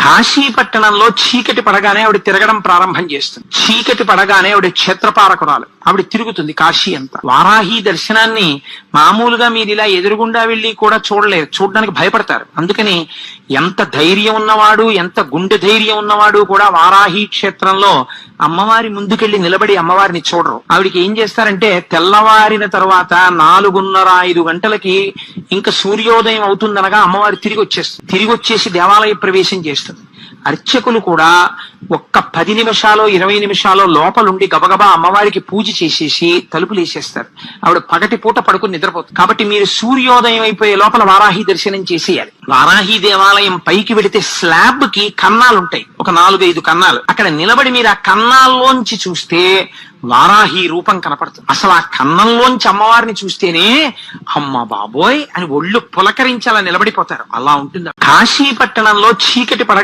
కాశీపట్టణంలో చీకటి పడగానే ఆవిడ తిరగడం ప్రారంభం చేస్తుంది. చీకటి పడగానే ఆవిడ క్షేత్రపారకురాలు, ఆవిడ తిరుగుతుంది కాశీ అంతా. వారాహి దర్శనాన్ని మామూలుగా మీరు ఇలా ఎదురుగుండా వెళ్ళి కూడా చూడలేరు, చూడడానికి భయపడతారు. అందుకని ఎంత ధైర్యం ఉన్నవాడు, ఎంత గుండె ధైర్యం ఉన్నవాడు కూడా వారాహి క్షేత్రంలో అమ్మవారి ముందుకెళ్లి నిలబడి అమ్మవారిని చూడరు. ఆవిడికి ఏం చేస్తారంటే తెల్లవారిన తర్వాత 4:30-5 గంటలకి ఇంకా సూర్యోదయం అవుతుందనగా అమ్మవారి తిరిగి వచ్చేస్తుంది. తిరిగి వచ్చేసి దేవాలయ ప్రవేశం చేస్తుంది. అర్చకులు కూడా ఒక్క 10 నిమిషాలు 20 నిమిషాలు లోపలుండి గబగబా అమ్మవారికి పూజ చేసేసి తలుపులు వేసేస్తారు. ఆవిడ పగటి పూట పడుకుని నిద్రపోతుంది. కాబట్టి మీరు సూర్యోదయం అయిపోయే లోపల వారాహి దర్శనం చేసేయాలి. వారాహి దేవాలయం పైకి వెడితే స్లాబ్ కి కన్నాలుంటాయి, ఒక 4-5 కన్నాలు. అక్కడ నిలబడి మీరు ఆ కన్నాల్లోంచి చూస్తే వారాహి రూపం కనపడుతుంది. అసలు ఆ కన్నంలోంచి అమ్మవారిని చూస్తేనే అమ్మ బాబోయ్ అని ఒళ్ళు పులకరించి అలా నిలబడిపోతారు. అలా ఉంటుంది. కాశీపట్టణంలో చీకటి పడ